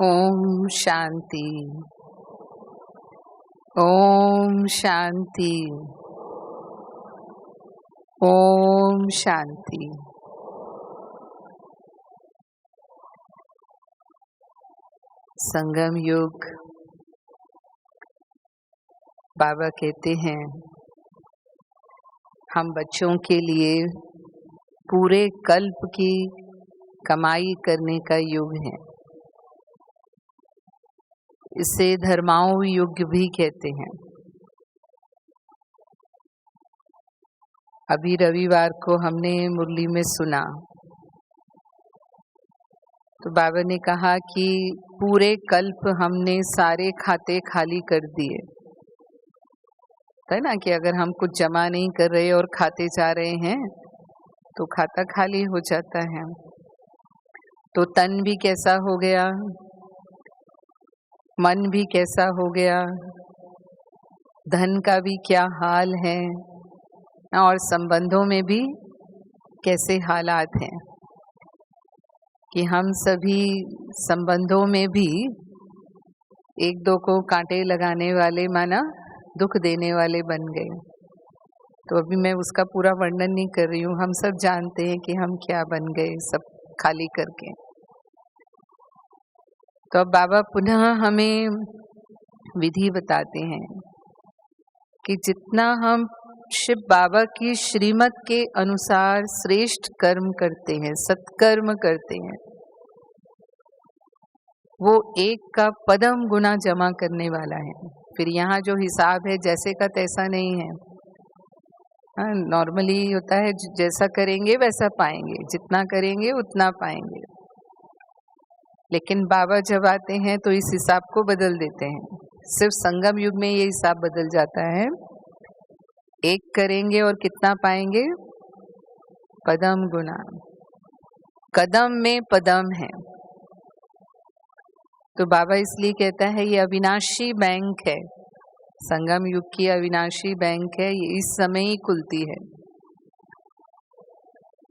ओम शांति। ओम शांति। ओम शांति। संगम युग बाबा कहते हैं हम बच्चों के लिए पूरे कल्प की कमाई करने का युग है। इसे धर्माओं युग भी कहते हैं। अभी रविवार को हमने मुरली में सुना तो बाबा ने कहा कि पूरे कल्प हमने सारे खाते खाली कर दिए। है ना कि अगर हम कुछ जमा नहीं कर रहे और खाते जा रहे हैं तो खाता खाली हो जाता है। तो तन भी कैसा हो गया, मन भी कैसा हो गया, धन का भी क्या हाल है और संबंधों में भी कैसे हालात हैं कि हम सभी संबंधों में भी एक दो को कांटे लगाने वाले माना दुख देने वाले बन गए। तो अभी मैं उसका पूरा वर्णन नहीं कर रही हूँ, हम सब जानते हैं कि हम क्या बन गए सब खाली करके। तो अब बाबा पुनः हमें विधि बताते हैं कि जितना हम शिव बाबा की श्रीमत के अनुसार श्रेष्ठ कर्म करते हैं, सत्कर्म करते हैं, वो एक का पदम गुना जमा करने वाला है। फिर यहाँ जो हिसाब है जैसे का तैसा नहीं है। नॉर्मली होता है जैसा करेंगे वैसा पाएंगे, जितना करेंगे उतना पाएंगे। लेकिन बाबा जब आते हैं तो इस हिसाब को बदल देते हैं। सिर्फ संगम युग में ये हिसाब बदल जाता है। एक करेंगे और कितना पाएंगे? पदम गुना। कदम में पदम है। तो बाबा इसलिए कहता है ये अविनाशी बैंक है, संगम युग की अविनाशी बैंक है, ये इस समय ही खुलती है।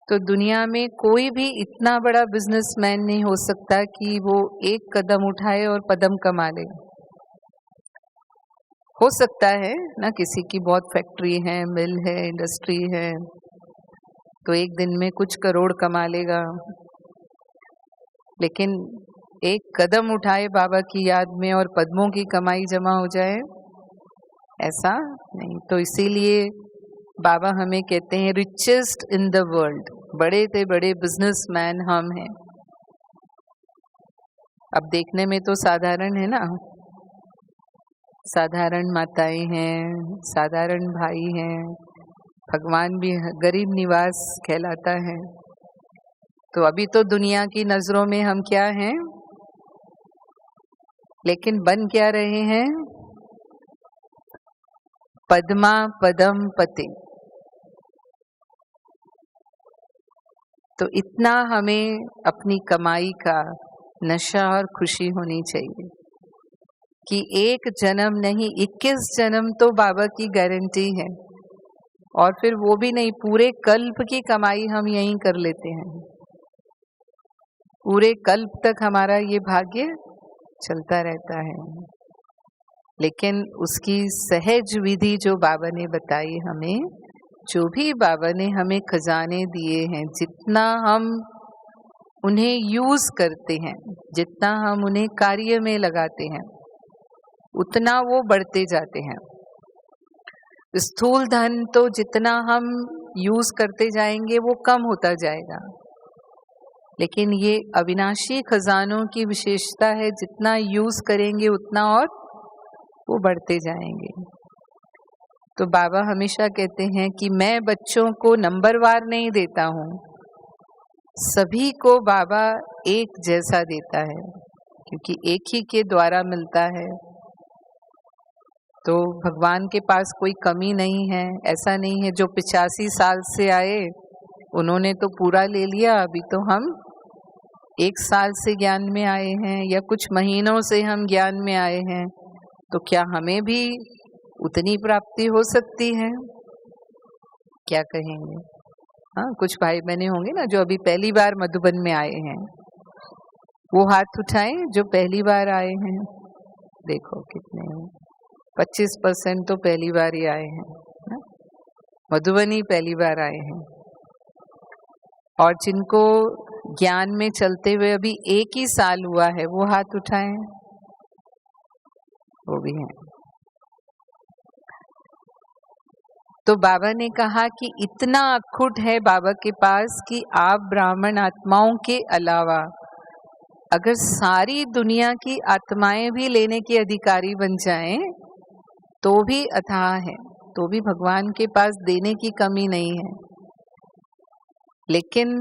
तो दुनिया में कोई भी इतना बड़ा बिजनेसमैन नहीं हो सकता कि वो एक कदम उठाए और पदम कमा ले। हो सकता है ना, किसी की बहुत फैक्ट्री है, मिल है, इंडस्ट्री है, तो एक दिन में कुछ करोड़ कमा लेगा। लेकिन एक कदम उठाए बाबा की याद में और पद्मों की कमाई जमा हो जाए, ऐसा नहीं। तो इसीलिए बाबा हमें कहते हैं रिचेस्ट इन द वर्ल्ड, बड़े से बड़े बिजनेसमैन हम हैं। अब देखने में तो साधारण है ना, साधारण माताएं हैं, साधारण भाई हैं, भगवान भी गरीब निवास कहलाता है। तो अभी तो दुनिया की नजरों में हम क्या हैं, लेकिन बन क्या रहे हैं? पद्मा पदम पते। तो इतना हमें अपनी कमाई का नशा और खुशी होनी चाहिए कि एक जन्म नहीं 21 जन्म तो बाबा की गारंटी है। और फिर वो भी नहीं, पूरे कल्प की कमाई हम यहीं कर लेते हैं। पूरे कल्प तक हमारा ये भाग्य चलता रहता है। लेकिन उसकी सहज विधि जो बाबा ने बताई हमें, जो भी बाबा ने हमें खजाने दिए हैं, जितना हम उन्हें यूज करते हैं, जितना हम उन्हें कार्य में लगाते हैं, उतना वो बढ़ते जाते हैं। स्थूल धन तो जितना हम यूज करते जाएंगे वो कम होता जाएगा। लेकिन ये अविनाशी खजानों की विशेषता है, जितना यूज करेंगे उतना और वो बढ़ते जाएंगे। तो बाबा हमेशा कहते हैं कि मैं बच्चों को नंबरवार नहीं देता हूँ, सभी को बाबा एक जैसा देता है, क्योंकि एक ही के द्वारा मिलता है। तो भगवान के पास कोई कमी नहीं है। ऐसा नहीं है जो 85 साल से आए उन्होंने तो पूरा ले लिया, अभी तो हम 1 साल से ज्ञान में आए हैं या कुछ महीनों से हम ज्ञान में आए हैं, तो क्या हमें भी उतनी प्राप्ति हो सकती है? क्या कहेंगे? हाँ, कुछ भाई बहने होंगे ना जो अभी पहली बार मधुबन में आए हैं, वो हाथ उठाएं जो पहली बार आए हैं। देखो कितने हैं, 25% तो पहली बार ही आए हैं ना? मधुबनी पहली बार आए हैं। और जिनको ज्ञान में चलते हुए अभी 1 ही साल हुआ है वो हाथ उठाएं, वो भी हैं। तो बाबा ने कहा कि इतना अखुट है बाबा के पास कि आप ब्राह्मण आत्माओं के अलावा अगर सारी दुनिया की आत्माएं भी लेने के अधिकारी बन जाएं तो भी अथाह है, तो भी भगवान के पास देने की कमी नहीं है। लेकिन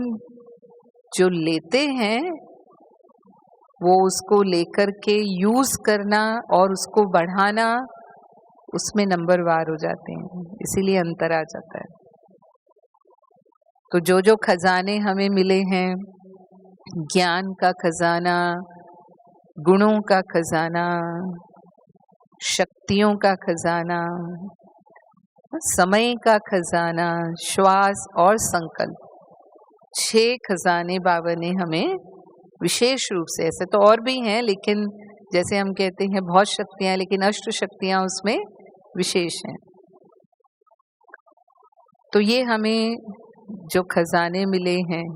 जो लेते हैं वो उसको लेकर के यूज करना और उसको बढ़ाना, उसमें नंबरवार हो जाते हैं, इसीलिए अंतर आ जाता है। तो जो जो खजाने हमें मिले हैं, ज्ञान का खजाना, गुणों का खजाना, शक्तियों का खजाना, समय का खजाना, श्वास और संकल्प, 6 खजाने बाबा ने हमें विशेष रूप से, ऐसे तो और भी हैं लेकिन जैसे हम कहते हैं बहुत शक्तियां, लेकिन अष्ट शक्तियां उसमें विशेष हैं। तो ये हमें जो खजाने मिले हैं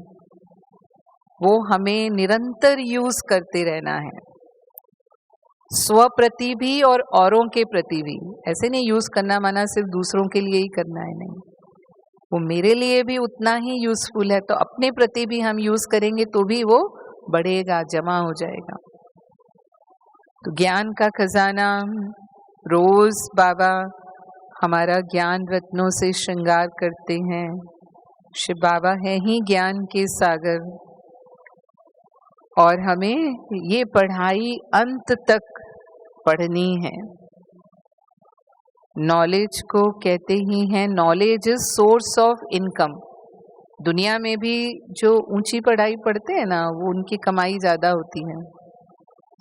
वो हमें निरंतर यूज करते रहना है, स्व प्रति भी और औरों के प्रति भी। ऐसे नहीं यूज करना माना सिर्फ दूसरों के लिए ही करना है, नहीं, वो मेरे लिए भी उतना ही यूजफुल है, तो अपने प्रति भी हम यूज करेंगे तो भी वो बढ़ेगा, जमा हो जाएगा। तो ज्ञान का खजाना, रोज बाबा हमारा ज्ञान रत्नों से श्रृंगार करते हैं। शिव बाबा है ही ज्ञान के सागर, और हमें ये पढ़ाई अंत तक पढ़नी है। नॉलेज को कहते ही हैं, knowledge is source of income. दुनिया में भी जो ऊंची पढ़ाई पढ़ते हैं ना, वो उनकी कमाई ज्यादा होती है।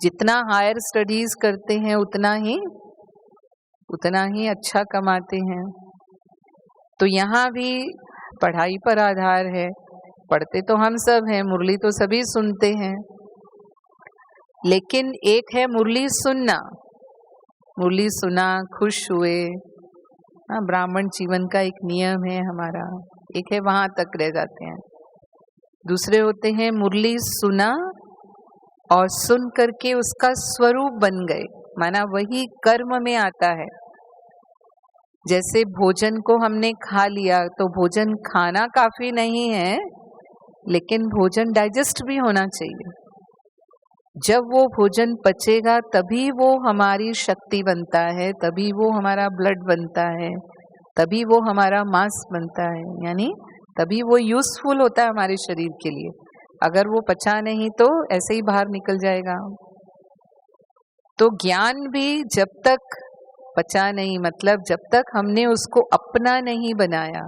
जितना हायर स्टडीज करते हैं उतना ही अच्छा कमाते हैं। तो यहाँ भी पढ़ाई पर आधार है। पढ़ते तो हम सब हैं, मुरली तो सभी सुनते हैं, लेकिन एक है मुरली सुनना, मुरली सुना, खुश हुए, ब्राह्मण जीवन का एक नियम है हमारा, एक है वहां तक रह जाते हैं। दूसरे होते हैं मुरली सुना और सुन करके उसका स्वरूप बन गए, माना वही कर्म में आता है। जैसे भोजन को हमने खा लिया, तो भोजन खाना काफी नहीं है, लेकिन भोजन डाइजेस्ट भी होना चाहिए। जब वो भोजन पचेगा तभी वो हमारी शक्ति बनता है, तभी वो हमारा ब्लड बनता है, तभी वो हमारा मांस बनता है, यानी तभी वो यूजफुल होता है हमारे शरीर के लिए। अगर वो पचा नहीं तो ऐसे ही बाहर निकल जाएगा। तो ज्ञान भी जब तक पचा नहीं, मतलब जब तक हमने उसको अपना नहीं बनाया,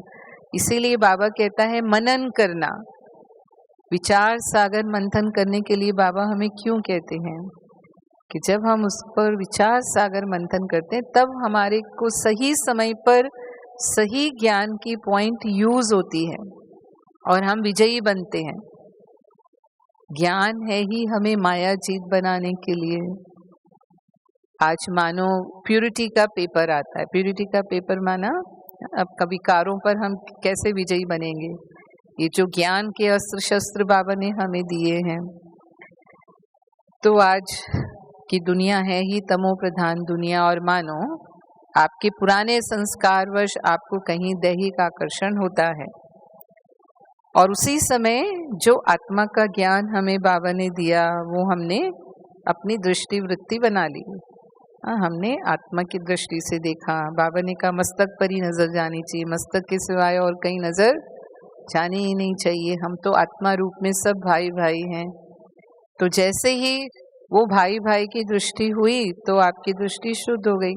इसीलिए बाबा कहता है मनन करना। विचार सागर मंथन करने के लिए बाबा हमें क्यों कहते हैं कि जब हम उस पर विचार सागर मंथन करते हैं तब हमारे को सही समय पर सही ज्ञान की पॉइंट यूज होती है और हम विजयी बनते हैं। ज्ञान है ही हमें माया जीत बनाने के लिए। आज मानो प्यूरिटी का पेपर आता है, प्यूरिटी का पेपर माना अब कभी कारों पर हम कैसे विजयी बनेंगे, ये जो ज्ञान के अस्त्र शस्त्र बाबा ने हमें दिए हैं। तो आज की दुनिया है ही तमो प्रधान दुनिया, और मानो आपके पुराने संस्कारवश आपको कहीं दैहिक आकर्षण होता है, और उसी समय जो आत्मा का ज्ञान हमें बाबा ने दिया वो हमने अपनी दृष्टि वृत्ति बना ली। हमने आत्मा की दृष्टि से देखा। बाबा ने कहा मस्तक पर ही नजर जानी चाहिए, मस्तक के सिवाय और कहीं नजर जानी ही नहीं चाहिए। हम तो आत्मा रूप में सब भाई भाई हैं। तो जैसे ही वो भाई भाई की दृष्टि हुई तो आपकी दृष्टि शुद्ध हो गई,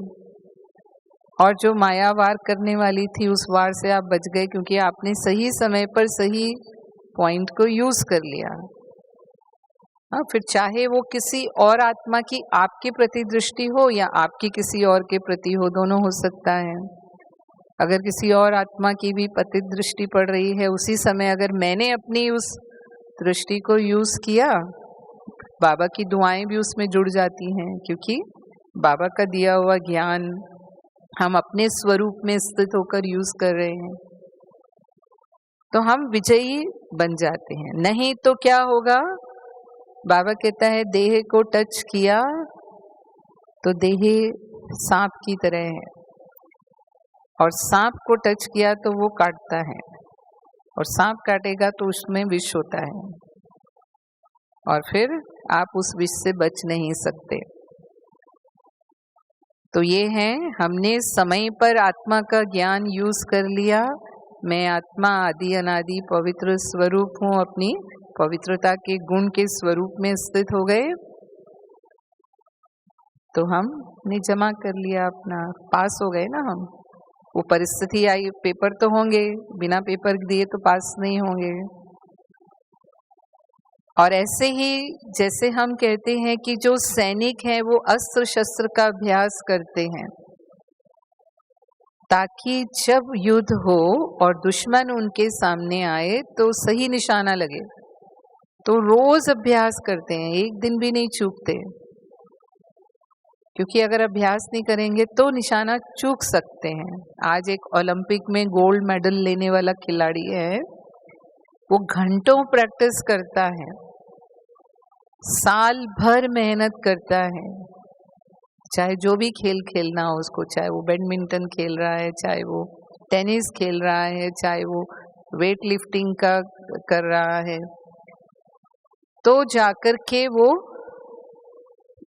और जो माया वार करने वाली थी उस वार से आप बच गए, क्योंकि आपने सही समय पर सही पॉइंट को यूज कर लिया। फिर चाहे वो किसी और आत्मा की आपके प्रति दृष्टि हो या आपकी किसी और के प्रति हो, दोनों हो सकता है। अगर किसी और आत्मा की भी पतित दृष्टि पड़ रही है उसी समय, अगर मैंने अपनी उस दृष्टि को यूज किया बाबा की दुआएं भी उसमें जुड़ जाती हैं, क्योंकि बाबा का दिया हुआ ज्ञान हम अपने स्वरूप में स्थित होकर यूज कर रहे हैं, तो हम विजयी बन जाते हैं। नहीं तो क्या होगा, बाबा कहता है देह को टच किया तो देह सांप की तरह है, और सांप को टच किया तो वो काटता है, और सांप काटेगा तो उसमें विष होता है, और फिर आप उस विष से बच नहीं सकते। तो ये है, हमने समय पर आत्मा का ज्ञान यूज कर लिया। मैं आत्मा आदि अनादि पवित्र स्वरूप हूँ, अपनी पवित्रता के गुण के स्वरूप में स्थित हो गए, तो हमने जमा कर लिया अपना, पास हो गए ना हम। वो परिस्थिति आई, पेपर तो होंगे, बिना पेपर दिए तो पास नहीं होंगे। और ऐसे ही जैसे हम कहते हैं कि जो सैनिक हैं वो अस्त्र शस्त्र का अभ्यास करते हैं, ताकि जब युद्ध हो और दुश्मन उनके सामने आए तो सही निशाना लगे, तो रोज अभ्यास करते हैं, एक दिन भी नहीं चूकते, क्योंकि अगर अभ्यास नहीं करेंगे तो निशाना चूक सकते हैं। आज एक ओलंपिक में गोल्ड मेडल लेने वाला खिलाड़ी है, वो घंटों प्रैक्टिस करता है, साल भर मेहनत करता है, चाहे जो भी खेल खेलना हो उसको, चाहे वो बैडमिंटन खेल रहा है, चाहे वो टेनिस खेल रहा है, चाहे वो वेट लिफ्टिंग का कर रहा है, तो जाकर के वो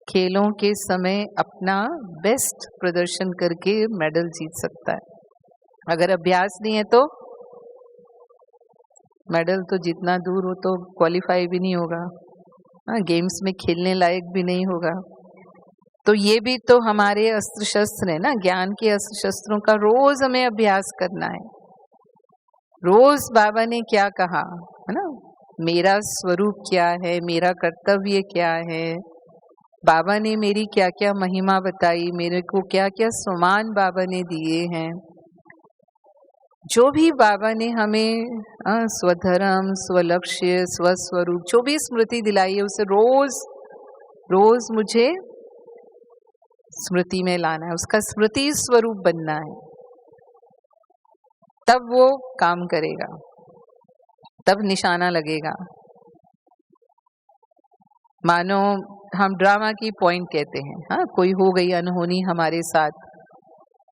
खेलों के समय अपना बेस्ट प्रदर्शन करके मेडल जीत सकता है। अगर अभ्यास नहीं है तो मेडल तो जितना दूर हो तो क्वालिफाई भी नहीं होगा, गेम्स में खेलने लायक भी नहीं होगा। तो ये भी तो हमारे अस्त्र शस्त्र है ना, ज्ञान के अस्त्र शस्त्रों का रोज हमें अभ्यास करना है। रोज बाबा ने क्या कहा है ना, मेरा स्वरूप क्या है, मेरा कर्तव्य क्या है, बाबा ने मेरी क्या क्या महिमा बताई, मेरे को क्या क्या सम्मान बाबा ने दिए हैं। जो भी बाबा ने हमें स्वधर्म, स्वलक्ष्य, स्वस्वरूप जो भी स्मृति दिलाई है, उसे रोज रोज मुझे स्मृति में लाना है, उसका स्मृति स्वरूप बनना है, तब वो काम करेगा, तब निशाना लगेगा। मानो हम ड्रामा की पॉइंट कहते हैं, हाँ, कोई हो गई अनहोनी हमारे साथ,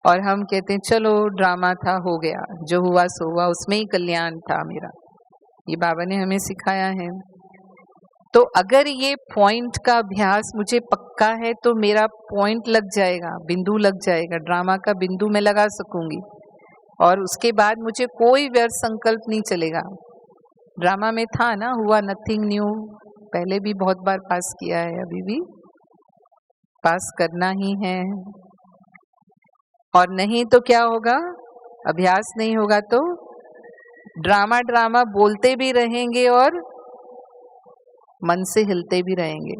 और हम कहते हैं चलो ड्रामा था, हो गया, जो हुआ सो हुआ, उसमें ही कल्याण था मेरा। ये बाबा ने हमें सिखाया है। तो अगर ये पॉइंट का अभ्यास मुझे पक्का है तो मेरा पॉइंट लग जाएगा, बिंदु लग जाएगा, ड्रामा का बिंदु मैं लगा सकूंगी, और उसके बाद मुझे कोई व्यर्थ संकल्प नहीं चलेगा। ड्रामा में था ना, हुआ नथिंग न्यू, पहले भी बहुत बार पास किया है, अभी भी पास करना ही है। और नहीं तो क्या होगा, अभ्यास नहीं होगा तो ड्रामा ड्रामा बोलते भी रहेंगे और मन से हिलते भी रहेंगे,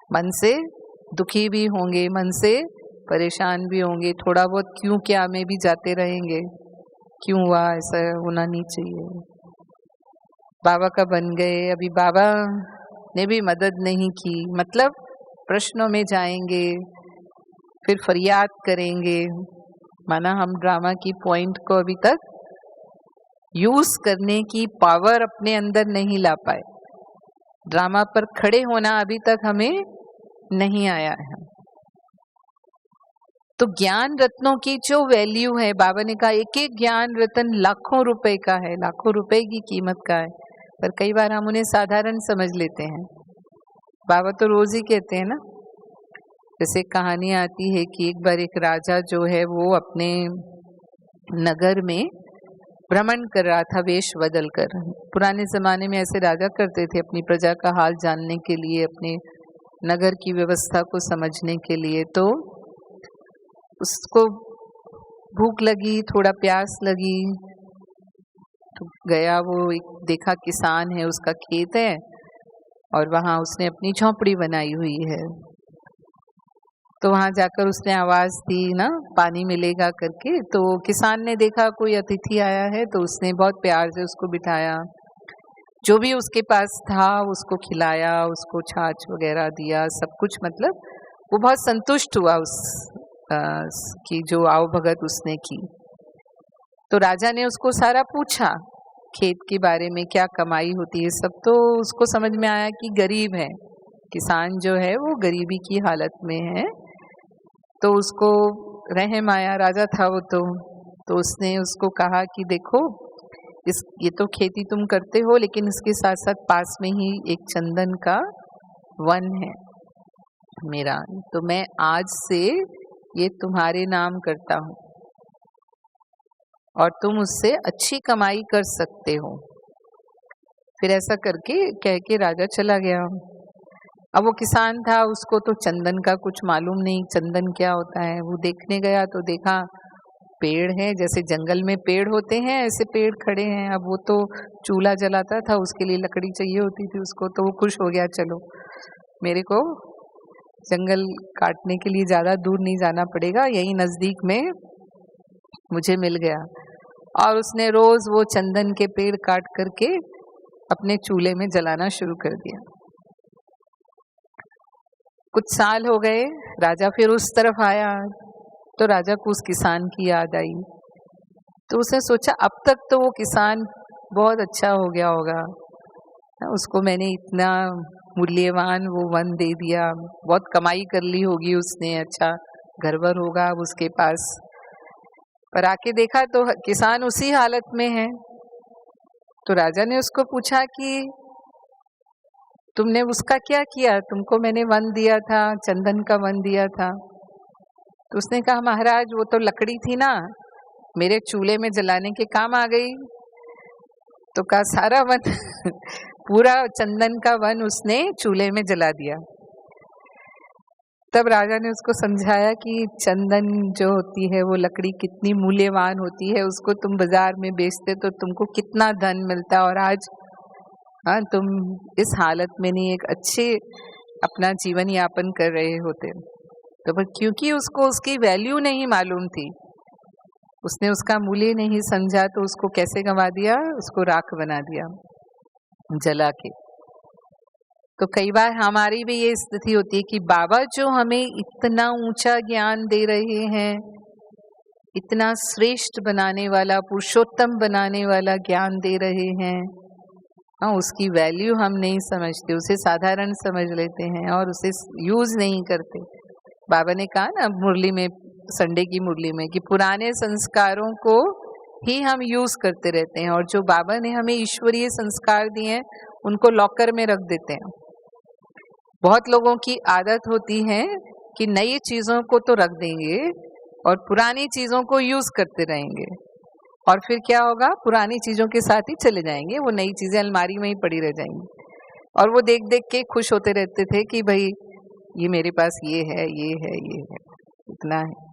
मन से दुखी भी होंगे, मन से परेशान भी होंगे, थोड़ा बहुत क्यों क्या में भी जाते रहेंगे, क्यों हुआ, ऐसा होना नहीं चाहिए, बाबा का बन गए, अभी बाबा ने भी मदद नहीं की, मतलब प्रश्नों में जाएंगे, फिर फरियाद करेंगे। माना हम ड्रामा की पॉइंट को अभी तक यूज करने की पावर अपने अंदर नहीं ला पाए, ड्रामा पर खड़े होना अभी तक हमें नहीं आया है। तो ज्ञान रत्नों की जो वैल्यू है, बाबा ने कहा एक एक ज्ञान रत्न लाखों रुपए का है, लाखों रुपए की कीमत का है, पर कई बार हम उन्हें साधारण समझ लेते हैं। बाबा तो रोज ही कहते हैं ना, जैसे कहानी आती है कि एक बार एक राजा जो है वो अपने नगर में भ्रमण कर रहा था, वेश बदल कर। पुराने जमाने में ऐसे राजा करते थे, अपनी प्रजा का हाल जानने के लिए, अपने नगर की व्यवस्था को समझने के लिए। तो उसको भूख लगी, थोड़ा प्यास लगी, तो गया, वो एक देखा किसान है, उसका खेत है और वहां उसने अपनी झोंपड़ी बनाई हुई है। तो वहां जाकर उसने आवाज दी ना, पानी मिलेगा करके। तो किसान ने देखा कोई अतिथि आया है, तो उसने बहुत प्यार से उसको बिठाया, जो भी उसके पास था उसको खिलाया, उसको छाछ वगैरह दिया, सब कुछ, मतलब वो बहुत संतुष्ट हुआ उस की जो आवभगत उसने की। तो राजा ने उसको सारा पूछा खेत के बारे में, क्या कमाई होती है सब, तो उसको समझ में आया कि गरीब है, किसान जो है वो गरीबी की हालत में है। तो उसको रहम आया, राजा था वो तो उसने उसको कहा कि देखो ये तो खेती तुम करते हो, लेकिन इसके साथ साथ पास में ही एक चंदन का वन है मेरा, तो मैं आज से ये तुम्हारे नाम करता हूँ और तुम उससे अच्छी कमाई कर सकते हो। फिर ऐसा करके कह के राजा चला गया। अब वो किसान था, उसको तो चंदन का कुछ मालूम नहीं, चंदन क्या होता है। वो देखने गया तो देखा पेड़ है, जैसे जंगल में पेड़ होते हैं ऐसे पेड़ खड़े हैं। अब वो तो चूल्हा जलाता था, उसके लिए लकड़ी चाहिए होती थी उसको, तो वो खुश हो गया, चलो मेरे को जंगल काटने के लिए ज्यादा दूर नहीं जाना पड़ेगा, यही नजदीक में मुझे मिल गया। और उसने रोज वो चंदन के पेड़ काट करके अपने चूल्हे में जलाना शुरू कर दिया। कुछ साल हो गए, राजा फिर उस तरफ आया तो राजा को उस किसान की याद आई। तो उसने सोचा अब तक तो वो किसान बहुत अच्छा हो गया होगा, उसको मैंने इतना मूल्यवान वो वन दे दिया, बहुत कमाई कर ली होगी उसने, अच्छा घर वर होगा अब उसके पास। पर आके देखा तो किसान उसी हालत में है। तो राजा ने उसको पूछा कि तुमने उसका क्या किया, तुमको मैंने वन दिया था, चंदन का वन दिया था। तो उसने कहा महाराज वो तो लकड़ी थी ना, मेरे चूल्हे में जलाने के काम आ गई। तो कहा सारा वन पूरा चंदन का वन उसने चूल्हे में जला दिया। तब राजा ने उसको समझाया कि चंदन जो होती है वो लकड़ी कितनी मूल्यवान होती है, उसको तुम बाजार में बेचते तो तुमको कितना धन मिलता, और आज तुम इस हालत में नहीं एक अच्छे अपना जीवन यापन कर रहे होते। तो पर क्योंकि उसको उसकी वैल्यू नहीं मालूम थी, उसने उसका मूल्य नहीं समझा, तो उसको कैसे गंवा दिया, उसको राख बना दिया जला के। तो कई बार हमारी भी ये स्थिति होती है कि बाबा जो हमें इतना ऊंचा ज्ञान दे रहे हैं, इतना श्रेष्ठ बनाने वाला, पुरुषोत्तम बनाने वाला ज्ञान दे रहे हैं, उसकी वैल्यू हम नहीं समझते, उसे साधारण समझ लेते हैं और उसे यूज नहीं करते। बाबा ने कहा ना मुरली में, संडे की मुरली में, कि पुराने संस्कारों को ही हम यूज करते रहते हैं, और जो बाबा ने हमें ईश्वरीय संस्कार दिए हैं उनको लॉकर में रख देते हैं। बहुत लोगों की आदत होती है कि नई चीजों को तो रख देंगे और पुरानी चीजों को यूज करते रहेंगे, और फिर क्या होगा, पुरानी चीजों के साथ ही चले जाएंगे, वो नई चीजें अलमारी में ही पड़ी रह जाएंगी। और वो देख देख के खुश होते रहते थे कि भाई ये मेरे पास ये है, ये है, ये है, इतना है।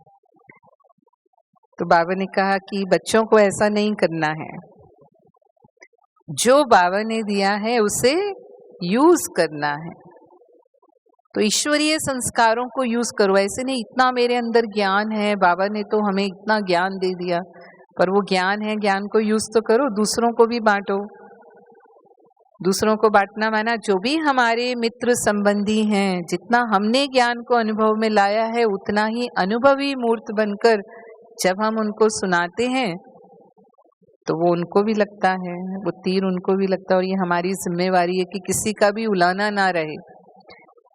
तो बाबा ने कहा कि बच्चों को ऐसा नहीं करना है, जो बाबा ने दिया है उसे यूज करना है। तो ईश्वरीय संस्कारों को यूज करो, ऐसे नहीं इतना मेरे अंदर ज्ञान है, बाबा ने तो हमें इतना ज्ञान दे दिया, पर वो ज्ञान है, ज्ञान को यूज तो करो, दूसरों को भी बांटो। दूसरों को बांटना माना जो भी हमारे मित्र संबंधी हैं, जितना हमने ज्ञान को अनुभव में लाया है उतना ही अनुभवी मूर्त बनकर जब हम उनको सुनाते हैं तो वो उनको भी लगता है, वो तीर उनको भी लगता है। और ये हमारी जिम्मेवारी है कि किसी का भी उलाना ना रहे।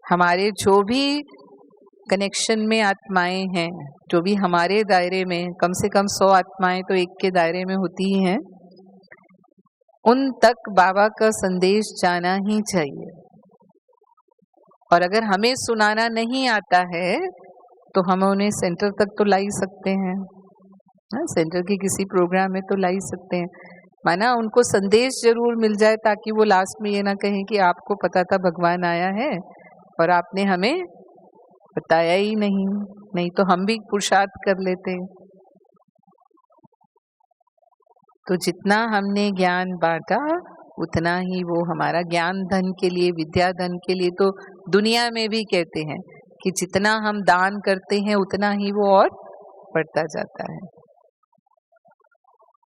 हमारे जो भी कनेक्शन में आत्माएं हैं, जो भी हमारे दायरे में, कम से कम 100 आत्माएं तो एक के दायरे में होती ही हैं, उन तक बाबा का संदेश जाना ही चाहिए। और अगर हमें सुनाना नहीं आता है तो हम उन्हें सेंटर तक तो ला ही सकते हैं, सेंटर के किसी प्रोग्राम में तो ला ही सकते हैं, माना उनको संदेश जरूर मिल जाए, ताकि वो लास्ट में ये ना कहें कि आपको पता था भगवान आया है और आपने हमें बताया ही नहीं तो हम भी पुरुषार्थ कर लेते। तो जितना हमने ज्ञान बांटा उतना ही वो हमारा ज्ञान धन के लिए, विद्या धन के लिए, तो दुनिया में भी कहते हैं कि जितना हम दान करते हैं उतना ही वो और बढ़ता जाता है।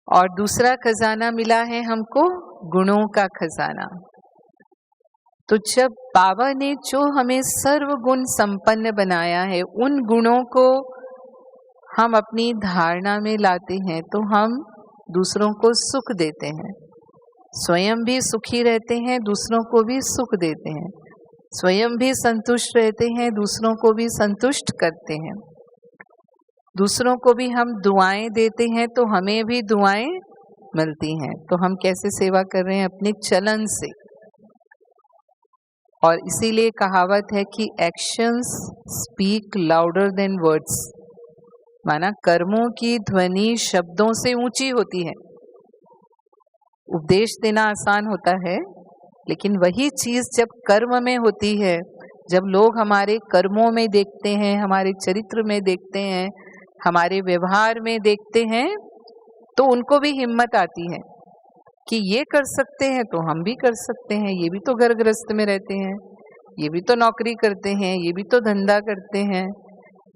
और दूसरा खजाना मिला है हमको गुणों का खजाना। तो जब बाबा ने जो हमें सर्वगुण संपन्न बनाया है, उन गुणों को हम अपनी धारणा में लाते हैं तो हम दूसरों को सुख देते हैं, स्वयं भी सुखी रहते हैं, दूसरों को भी सुख देते हैं, स्वयं भी संतुष्ट रहते हैं, दूसरों को भी संतुष्ट करते हैं, दूसरों को भी हम दुआएं देते हैं तो हमें भी दुआएं मिलती हैं। तो हम कैसे सेवा कर रहे हैं? अपने चलन से। और इसीलिए कहावत है कि actions speak louder than words, माना कर्मों की ध्वनि शब्दों से ऊंची होती है। उपदेश देना आसान होता है, लेकिन वही चीज जब कर्म में होती है, जब लोग हमारे कर्मों में देखते हैं, हमारे चरित्र में देखते हैं, हमारे व्यवहार में देखते हैं, तो उनको भी हिम्मत आती है कि ये कर सकते हैं तो हम भी कर सकते हैं, ये भी तो घर गृहस्थ में रहते हैं, ये भी तो नौकरी करते हैं, ये भी तो धंधा करते हैं,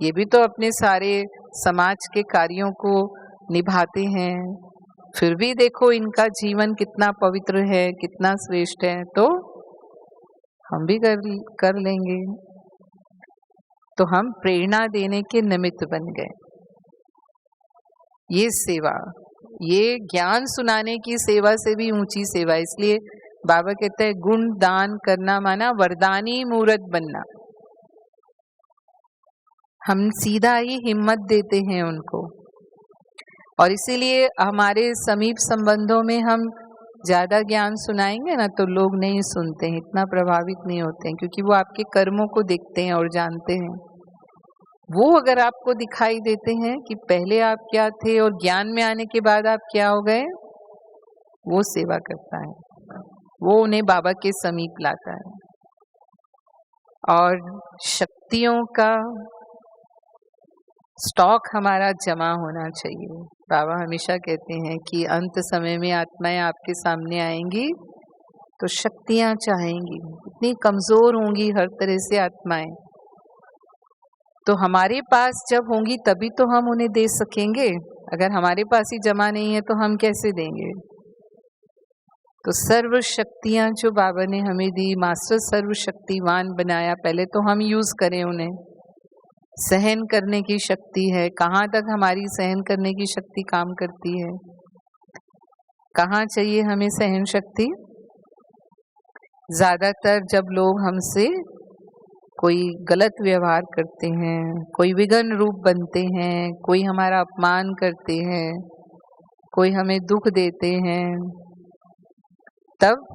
ये भी तो अपने सारे समाज के कार्यों को निभाते हैं, फिर भी देखो इनका जीवन कितना पवित्र है, कितना श्रेष्ठ है, तो हम भी कर लेंगे। तो हम प्रेरणा देने के निमित्त बन गए। ये सेवा, ये ज्ञान सुनाने की सेवा से भी ऊंची सेवा। इसलिए बाबा कहते हैं गुण दान करना माना वरदानी मूर्त बनना। हम सीधा ही हिम्मत देते हैं उनको, और इसीलिए हमारे समीप संबंधों में हम ज्यादा ज्ञान सुनाएंगे ना तो लोग नहीं सुनते हैं, इतना प्रभावित नहीं होते हैं, क्योंकि वो आपके कर्मों को देखते हैं और जानते हैं। वो अगर आपको दिखाई देते हैं कि पहले आप क्या थे और ज्ञान में आने के बाद आप क्या हो गए, वो सेवा करता है, वो उन्हें बाबा के समीप लाता है। और शक्तियों का स्टॉक हमारा जमा होना चाहिए। बाबा हमेशा कहते हैं कि अंत समय में आत्माएं आपके सामने आएंगी तो शक्तियां चाहेंगी, इतनी कमजोर होंगी हर तरह से आत्माएं, तो हमारे पास जब होंगी तभी तो हम उन्हें दे सकेंगे। अगर हमारे पास ही जमा नहीं है तो हम कैसे देंगे? तो सर्व शक्तियां जो बाबा ने हमें दी, मास्टर सर्वशक्तिवान बनाया, पहले तो हम यूज करें उन्हें। सहन करने की शक्ति है, कहाँ तक हमारी सहन करने की शक्ति काम करती है? कहाँ चाहिए हमें सहन शक्ति? ज्यादातर जब लोग हमसे कोई गलत व्यवहार करते हैं, कोई विघन रूप बनते हैं, कोई हमारा अपमान करते हैं, कोई हमें दुख देते हैं, तब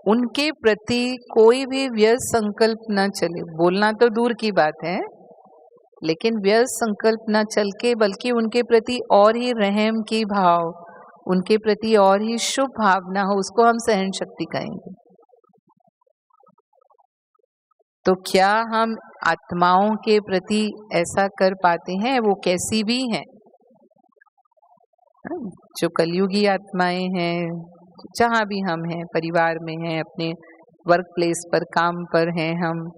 उनके प्रति कोई भी व्यर्थ संकल्प न चले। बोलना तो दूर की बात है, लेकिन व्यर्थ संकल्प न चल के बल्कि उनके प्रति और ही रहम की भाव, उनके प्रति और ही शुभ भावना हो, उसको हम सहन शक्ति कहेंगे। तो क्या हम आत्माओं के प्रति ऐसा कर पाते हैं? वो कैसी भी हैं, जो कलयुगी आत्माएं हैं, जहाँ भी हम हैं, परिवार में हैं, अपने वर्क प्लेस पर, काम पर हैं हम,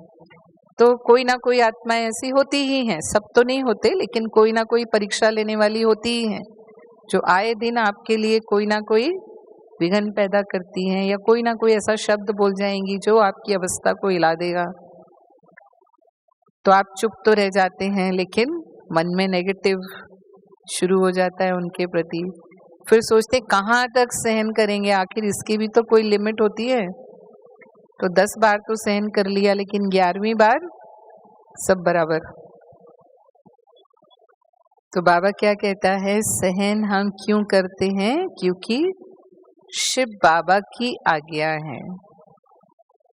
तो कोई ना कोई आत्माएं ऐसी होती ही हैं। सब तो नहीं होते, लेकिन कोई ना कोई परीक्षा लेने वाली होती ही हैं, जो आए दिन आपके लिए कोई ना कोई विघन पैदा करती हैं, या कोई ना कोई ऐसा शब्द बोल जाएंगी जो आपकी अवस्था को हिला देगा। तो आप चुप तो रह जाते हैं, लेकिन मन में नेगेटिव शुरू हो जाता है उनके प्रति। फिर सोचते कहाँ तक सहन करेंगे, आखिर इसकी भी तो कोई लिमिट होती है। तो 10 बार तो सहन कर लिया, लेकिन 11वीं बार सब बराबर। तो बाबा क्या कहता है, सहन हम क्यों करते हैं? क्योंकि शिव बाबा की आज्ञा है।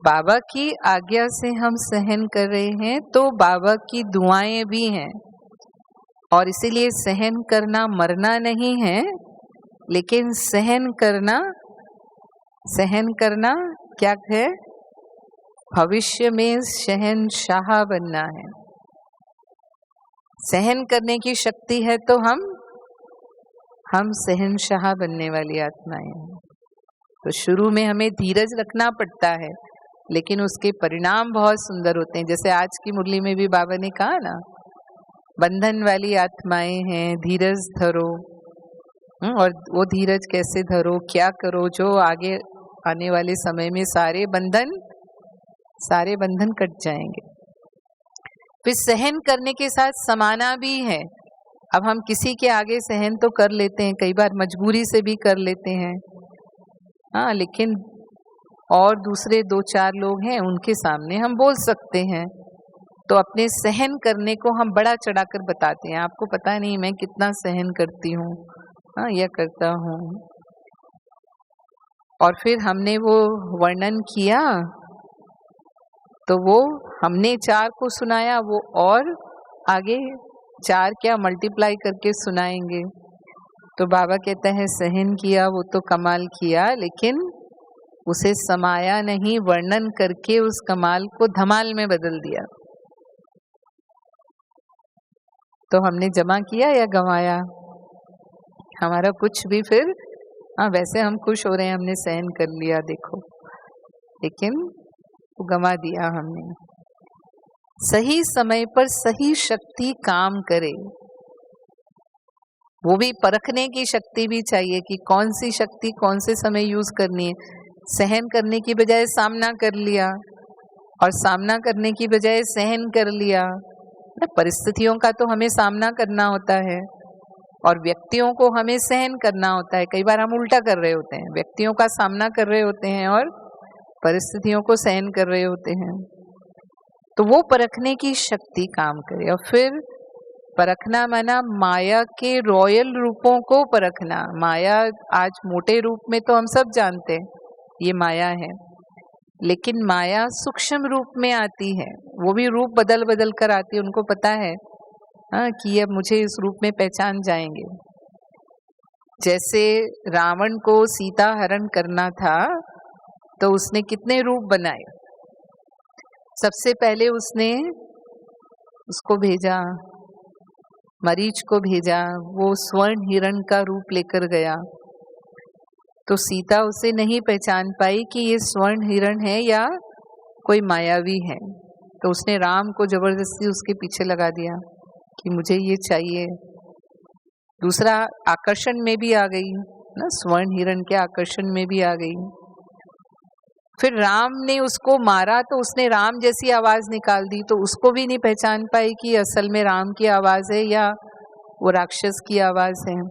बाबा की आज्ञा से हम सहन कर रहे हैं, तो बाबा की दुआएं भी हैं। और इसीलिए सहन करना मरना नहीं है, लेकिन सहन करना क्या है? भविष्य में शहंशाह बनना है। सहन करने की शक्ति है तो हम शहंशाह बनने वाली आत्माएं हैं। तो शुरू में हमें धीरज रखना पड़ता है, लेकिन उसके परिणाम बहुत सुंदर होते हैं। जैसे आज की मुरली में भी बाबा ने कहा ना, बंधन वाली आत्माएं हैं, धीरज धरो, और वो धीरज कैसे धरो, क्या करो, जो आगे आने वाले समय में सारे बंधन कट जाएंगे। फिर सहन करने के साथ समाना भी है। अब हम किसी के आगे सहन तो कर लेते हैं, कई बार मजबूरी से भी कर लेते हैं, हाँ, लेकिन और दूसरे 2-4 लोग हैं उनके सामने हम बोल सकते हैं, तो अपने सहन करने को हम बड़ा चढ़ाकर बताते हैं, आपको पता नहीं मैं कितना सहन करती हूँ, हाँ, यह करता हूँ। और फिर हमने वो वर्णन किया तो वो हमने 4 को सुनाया, वो और आगे 4 क्या मल्टीप्लाई करके सुनाएंगे। तो बाबा कहता है सहन किया वो तो कमाल किया, लेकिन उसे समाया नहीं, वर्णन करके उस कमाल को धमाल में बदल दिया। तो हमने जमा किया या गंवाया? हमारा कुछ भी फिर, हाँ, वैसे हम खुश हो रहे हैं हमने सहन कर लिया देखो, लेकिन वो गंवा दिया हमने। सही समय पर सही शक्ति काम करे, वो भी परखने की शक्ति भी चाहिए कि कौन सी शक्ति कौन से समय यूज करनी है। सहन करने की बजाय सामना कर लिया, और सामना करने की बजाय सहन कर लिया। परिस्थितियों का तो हमें सामना करना होता है और व्यक्तियों को हमें सहन करना होता है। कई बार हम उल्टा कर रहे होते हैं, व्यक्तियों का सामना कर रहे होते हैं और परिस्थितियों को सहन कर रहे होते हैं। तो वो परखने की शक्ति काम करे। और फिर परखना माना माया के रॉयल रूपों को परखना। माया आज मोटे रूप में तो हम सब जानते हैं ये माया है, लेकिन माया सूक्ष्म रूप में आती है, वो भी रूप बदल बदल कर आती है। उनको पता है, हाँ, कि अब मुझे इस रूप में पहचान जाएंगे। जैसे रावण को सीता हरण करना था तो उसने कितने रूप बनाए। सबसे पहले उसने उसको भेजा, मरीच को भेजा, वो स्वर्ण हिरण का रूप लेकर गया। तो सीता उसे नहीं पहचान पाई कि ये स्वर्ण हिरण है या कोई मायावी है। तो उसने राम को जबरदस्ती उसके पीछे लगा दिया कि मुझे ये चाहिए। दूसरा आकर्षण में भी आ गई ना, स्वर्ण हिरण के आकर्षण में भी आ गई। फिर राम ने उसको मारा तो उसने राम जैसी आवाज निकाल दी, तो उसको भी नहीं पहचान पाई कि असल में राम की आवाज है या वो राक्षस की आवाज है।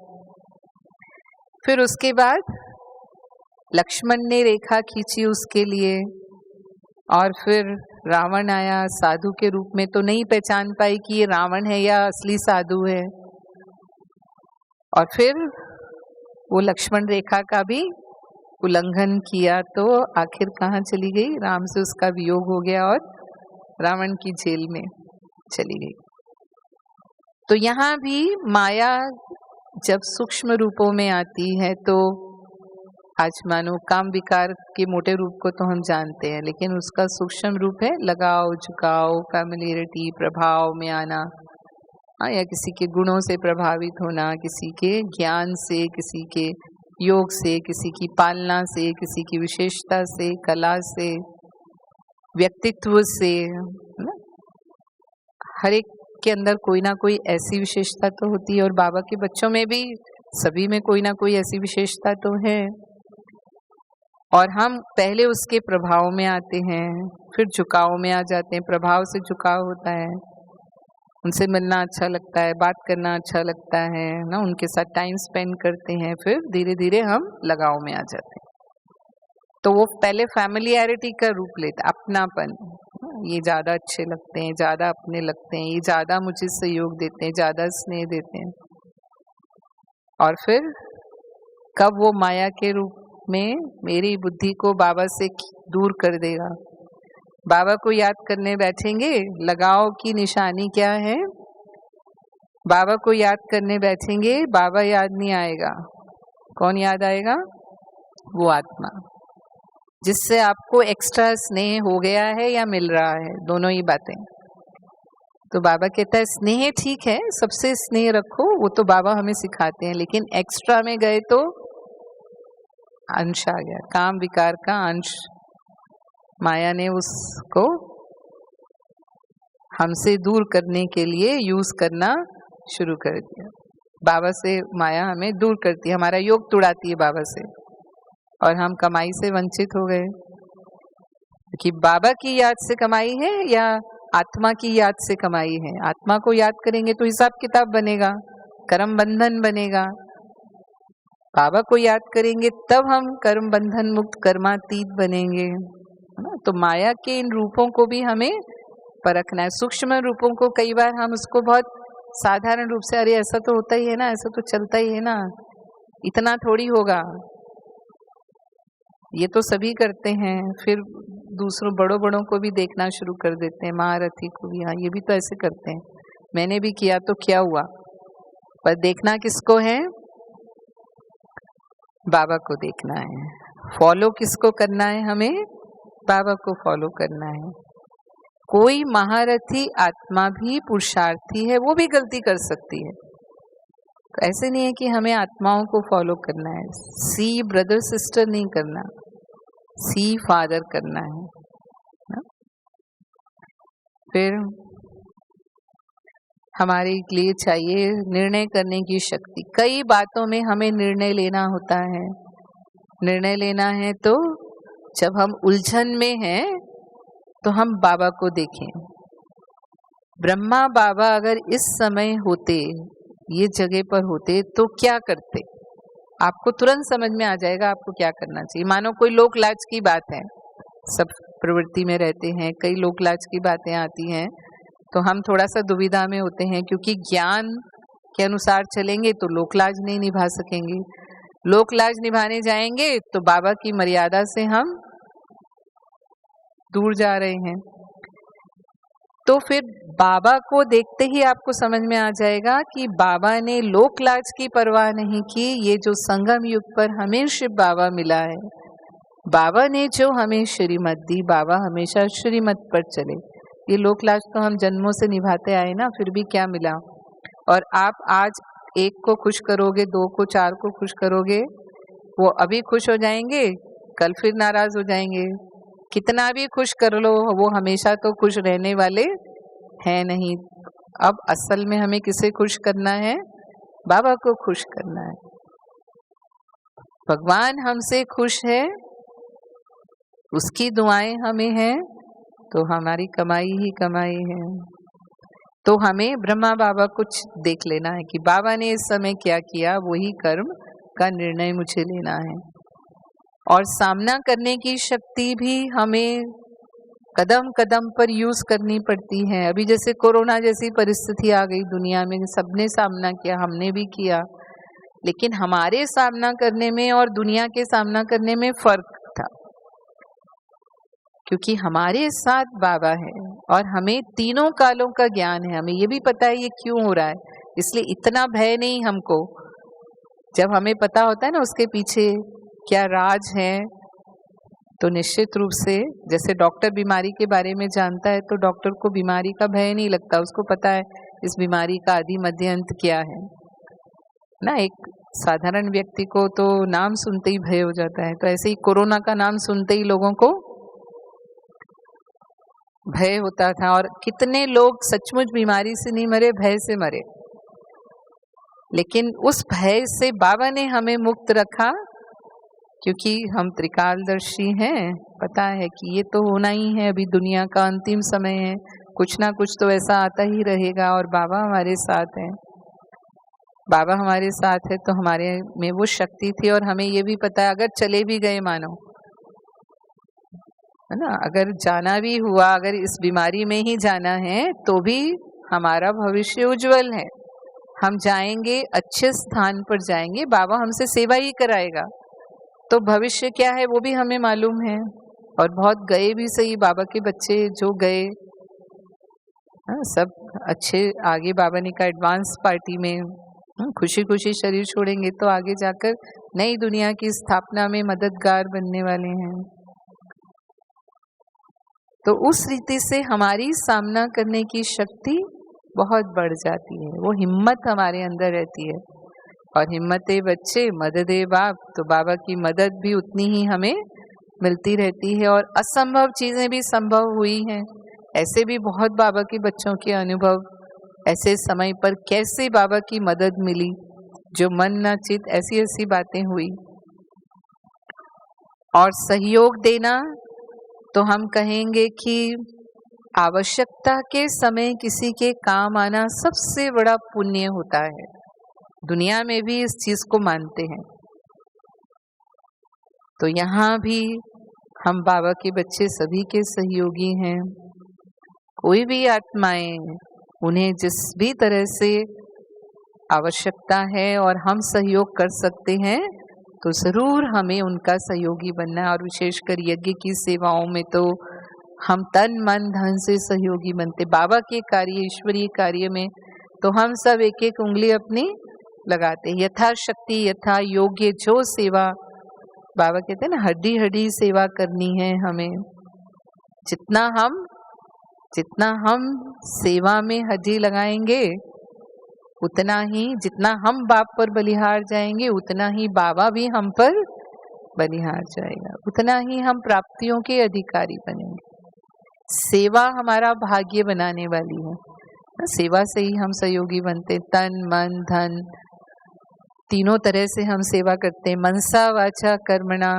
फिर उसके बाद लक्ष्मण ने रेखा खींची उसके लिए, और फिर रावण आया साधु के रूप में, तो नहीं पहचान पाई कि ये रावण है या असली साधु है। और फिर वो लक्ष्मण रेखा का भी उल्लंघन किया, तो आखिर कहाँ चली गई? राम से उसका वियोग हो गया और रावण की जेल में चली गई। तो यहाँ भी माया जब सूक्ष्म रूपों में आती है, तो आज मानो काम विकार के मोटे रूप को तो हम जानते हैं, लेकिन उसका सूक्ष्म रूप है लगाव, झुकाव, फैमिलियरिटी, प्रभाव में आना, या किसी के गुणों से प्रभावित होना, किसी के ज्ञान से, किसी के योग से, किसी की पालना से, किसी की विशेषता से, कला से, व्यक्तित्व से, ना? हर एक के अंदर कोई ना कोई ऐसी विशेषता तो होती है, और बाबा के बच्चों में भी सभी में कोई ना कोई ऐसी विशेषता तो है। और हम पहले उसके प्रभाव में आते हैं, फिर झुकाव में आ जाते हैं। प्रभाव से झुकाव होता है, उनसे मिलना अच्छा लगता है, बात करना अच्छा लगता है ना, उनके साथ टाइम स्पेंड करते हैं, फिर धीरे धीरे हम लगाव में आ जाते हैं। तो वो पहले फैमिलियरिटी का रूप लेता, अपनापन, ये ज्यादा अच्छे लगते हैं, ज्यादा अपने लगते हैं, ये ज्यादा मुझे सहयोग देते हैं, ज्यादा स्नेह देते हैं। और फिर कब वो माया के रूप में मेरी बुद्धि को बाबा से दूर कर देगा। बाबा को याद करने बैठेंगे, लगाव की निशानी क्या है? बाबा को याद करने बैठेंगे, बाबा याद नहीं आएगा। कौन याद आएगा? वो आत्मा जिससे आपको एक्स्ट्रा स्नेह हो गया है या मिल रहा है, दोनों ही बातें। तो बाबा कहता है स्नेह ठीक है, सबसे स्नेह रखो, वो तो बाबा हमें सिखाते हैं, लेकिन एक्स्ट्रा में गए तो अंश आ गया, काम विकार का अंश। माया ने उसको हमसे दूर करने के लिए यूज करना शुरू कर दिया। बाबा से माया हमें दूर करती है, हमारा योग तुड़ाती है बाबा से, और हम कमाई से वंचित हो गए। कि बाबा की याद से कमाई है या आत्मा की याद से कमाई है? आत्मा को याद करेंगे तो हिसाब किताब बनेगा, कर्म बंधन बनेगा। बाबा को याद करेंगे तब हम कर्म बंधन मुक्त कर्मातीत बनेंगे, है ना। तो माया के इन रूपों को भी हमें परखना है। सूक्ष्म रूपों को कई बार हम उसको बहुत साधारण रूप से, अरे ऐसा तो होता ही है ना, ऐसा तो चलता ही है ना, इतना थोड़ी होगा, ये तो सभी करते हैं। फिर दूसरों बड़ों बड़ों को भी देखना शुरू कर देते हैं, महारथी को भी, हाँ ये भी तो ऐसे करते हैं, मैंने भी किया तो क्या हुआ। पर देखना किसको है? बाबा को देखना है। फॉलो किसको करना है? हमें बाबा को फॉलो करना है। कोई महारथी आत्मा भी पुरुषार्थी है, वो भी गलती कर सकती है। तो ऐसे नहीं है कि हमें आत्माओं को फॉलो करना है, सी ब्रदर सिस्टर नहीं करना, सी फादर करना है ना? फिर हमारे लिए चाहिए निर्णय करने की शक्ति। कई बातों में हमें निर्णय लेना होता है। निर्णय लेना है तो जब हम उलझन में हैं तो हम बाबा को देखें। ब्रह्मा बाबा अगर इस समय होते, ये जगह पर होते तो क्या करते? आपको तुरंत समझ में आ जाएगा आपको क्या करना चाहिए। मानो कोई लोक लाज की बात है, सब प्रवृत्ति में रहते हैं, कई लोक लाज की बातें आती हैं तो हम थोड़ा सा दुविधा में होते हैं, क्योंकि ज्ञान के अनुसार चलेंगे तो लोक लाज नहीं निभा सकेंगे। लोक लाज निभाने जाएंगे तो बाबा की मर्यादा से हम दूर जा रहे हैं। तो फिर बाबा को देखते ही आपको समझ में आ जाएगा कि बाबा ने लोक लाज की परवाह नहीं की। ये जो संगम युग पर हमें शिव बाबा मिला है, बाबा ने जो हमें श्रीमत दी, बाबा हमेशा श्रीमत पर चले। ये लोक लाज तो हम जन्मों से निभाते आए ना, फिर भी क्या मिला। और आप आज एक को खुश करोगे, दो को, चार को खुश करोगे, वो अभी खुश हो जाएंगे, कल फिर नाराज हो जाएंगे। कितना भी खुश कर लो, वो हमेशा तो खुश रहने वाले हैं नहीं। अब असल में हमें किसे खुश करना है? बाबा को खुश करना है। भगवान हमसे खुश है, उसकी दुआएं हमें हैं, तो हमारी कमाई ही कमाई है। तो हमें ब्रह्मा बाबा कुछ देख लेना है कि बाबा ने इस समय क्या किया, वही कर्म का निर्णय मुझे लेना है। और सामना करने की शक्ति भी हमें कदम कदम पर यूज करनी पड़ती है। अभी जैसे कोरोना जैसी परिस्थिति आ गई दुनिया में, सबने सामना किया, हमने भी किया, लेकिन हमारे सामना करने में और दुनिया के सामना करने में फर्क था, क्योंकि हमारे साथ बाबा है और हमें तीनों कालों का ज्ञान है। हमें ये भी पता है ये क्यों हो रहा है, इसलिए इतना भय नहीं हमको। जब हमें पता होता है ना उसके पीछे क्या राज है, तो निश्चित रूप से जैसे डॉक्टर बीमारी के बारे में जानता है तो डॉक्टर को बीमारी का भय नहीं लगता, उसको पता है इस बीमारी का आदि मध्य अंत क्या है ना। एक साधारण व्यक्ति को तो नाम सुनते ही भय हो जाता है, तो ऐसे ही कोरोना का नाम सुनते ही लोगों को भय होता था। और कितने लोग सचमुच बीमारी से नहीं मरे, भय से मरे। लेकिन उस भय से बाबा ने हमें मुक्त रखा, क्योंकि हम त्रिकालदर्शी हैं, पता है कि ये तो होना ही है, अभी दुनिया का अंतिम समय है, कुछ ना कुछ तो ऐसा आता ही रहेगा। और बाबा हमारे साथ है, बाबा हमारे साथ है तो हमारे में वो शक्ति थी। और हमें ये भी पता है अगर चले भी गए, मानो है ना, अगर जाना भी हुआ, अगर इस बीमारी में ही जाना है तो भी हमारा भविष्य उज्जवल है। हम जाएंगे, अच्छे स्थान पर जाएंगे, बाबा हमसे सेवा ही कराएगा, तो भविष्य क्या है वो भी हमें मालूम है। और बहुत गए भी सही, बाबा के बच्चे जो गए सब अच्छे आगे बाबा ने कहा एडवांस पार्टी में खुशी खुशी शरीर छोड़ेंगे तो आगे जाकर नई दुनिया की स्थापना में मददगार बनने वाले हैं। तो उस रीति से हमारी सामना करने की शक्ति बहुत बढ़ जाती है, वो हिम्मत हमारे अंदर रहती है। और हिम्मते बच्चे मददे बाप, तो बाबा की मदद भी उतनी ही हमें मिलती रहती है। और असंभव चीजें भी संभव हुई हैं, ऐसे भी बहुत बाबा के बच्चों के अनुभव, ऐसे समय पर कैसे बाबा की मदद मिली जो मन न चित, ऐसी ऐसी बातें हुई। और सहयोग देना तो हम कहेंगे कि आवश्यकता के समय किसी के काम आना सबसे बड़ा पुण्य होता है। दुनिया में भी इस चीज को मानते हैं। तो यहाँ भी हम बाबा के बच्चे सभी के सहयोगी हैं। कोई भी आत्माएं, उन्हें जिस भी तरह से आवश्यकता है और हम सहयोग कर सकते हैं तो जरूर हमें उनका सहयोगी बनना है। और विशेषकर यज्ञ की सेवाओं में तो हम तन मन धन से सहयोगी बनते। बाबा के कार्य, ईश्वरीय कार्य में तो हम सब एक एक उंगली अपनी लगाते, यथाशक्ति यथा योग्य जो सेवा, बाबा कहते हैं ना, हड्डी हड्डी सेवा करनी है हमें। जितना हम सेवा में हड्डी लगाएंगे उतना ही, जितना हम बाप पर बलिहार जाएंगे उतना ही बाबा भी हम पर बलिहार जाएगा, उतना ही हम प्राप्तियों के अधिकारी बनेंगे। सेवा हमारा भाग्य बनाने वाली है। सेवा से ही हम सहयोगी बनते। तन मन धन तीनों तरह से हम सेवा करते हैं। मनसा वाचा कर्मणा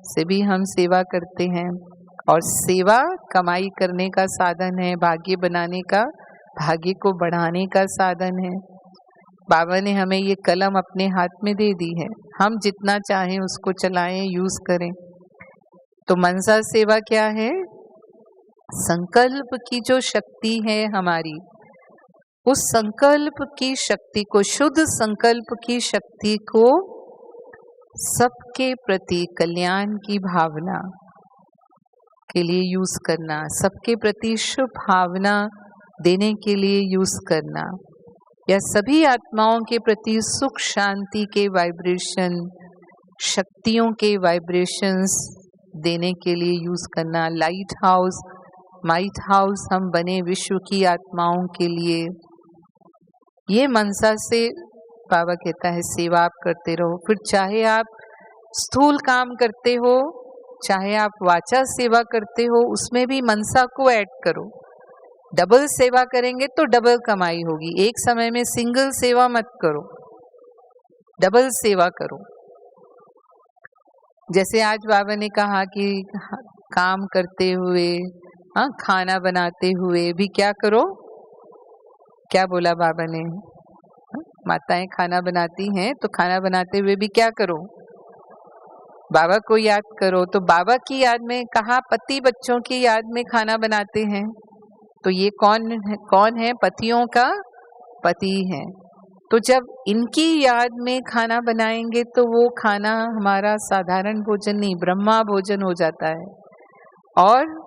से भी हम सेवा करते हैं। और सेवा कमाई करने का साधन है, भाग्य बनाने का, भाग्य को बढ़ाने का साधन है। बाबा ने हमें ये कलम अपने हाथ में दे दी है, हम जितना चाहें उसको चलाएं, यूज करें। तो मनसा सेवा क्या है? संकल्प की जो शक्ति है हमारी, उस संकल्प की शक्ति को, शुद्ध संकल्प की शक्ति को सबके प्रति कल्याण की भावना के लिए यूज करना, सबके प्रति शुभ भावना देने के लिए यूज करना, या सभी आत्माओं के प्रति सुख शांति के वाइब्रेशन, शक्तियों के वाइब्रेशंस देने के लिए यूज करना। लाइट हाउस हम बने विश्व की आत्माओं के लिए। ये मनसा से बाबा कहता है सेवा आप करते रहो। फिर चाहे आप स्थूल काम करते हो, चाहे आप वाचा सेवा करते हो, उसमें भी मनसा को ऐड करो। डबल सेवा करेंगे तो डबल कमाई होगी। एक समय में सिंगल सेवा मत करो, डबल सेवा करो। जैसे आज बाबा ने कहा कि काम करते हुए, खाना बनाते हुए भी क्या करो? क्या बोला बाबा ने? माताएं खाना बनाती हैं तो खाना बनाते हुए भी क्या करो? बाबा को याद करो। तो बाबा की याद में कहा, पति बच्चों की याद में खाना बनाते हैं। तो ये कौन है? पतियों का पति है। तो जब इनकी याद में खाना बनाएंगे तो वो खाना हमारा साधारण भोजन नहीं, ब्रह्मा भोजन हो जाता है। और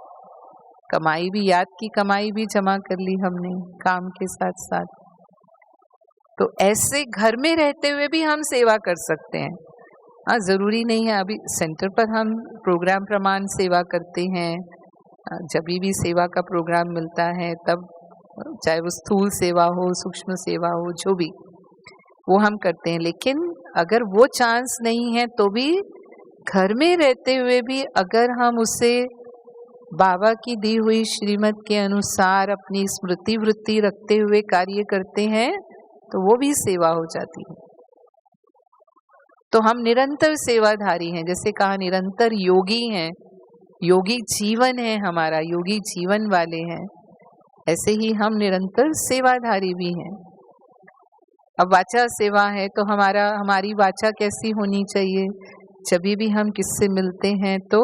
कमाई भी, याद की कमाई भी जमा कर ली हमने काम के साथ साथ। तो ऐसे घर में रहते हुए भी हम सेवा कर सकते हैं। जरूरी नहीं है अभी सेंटर पर हम प्रोग्राम प्रमाण सेवा करते हैं। जब भी सेवा का प्रोग्राम मिलता है तब, चाहे वो स्थूल सेवा हो, सूक्ष्म सेवा हो, जो भी, वो हम करते हैं। लेकिन अगर वो चांस नहीं है तो भी घर में रहते हुए भी अगर हम उसे बाबा की दी हुई श्रीमत के अनुसार अपनी स्मृति वृत्ति रखते हुए कार्य करते हैं तो वो भी सेवा हो जाती है। तो हम निरंतर सेवाधारी हैं। जैसे कहा निरंतर योगी हैं, योगी जीवन है हमारा, योगी जीवन वाले हैं। ऐसे ही हम निरंतर सेवाधारी भी हैं। अब वाचा सेवा है तो हमारी वाचा कैसी होनी चाहिए? जब भी हम किससे मिलते हैं तो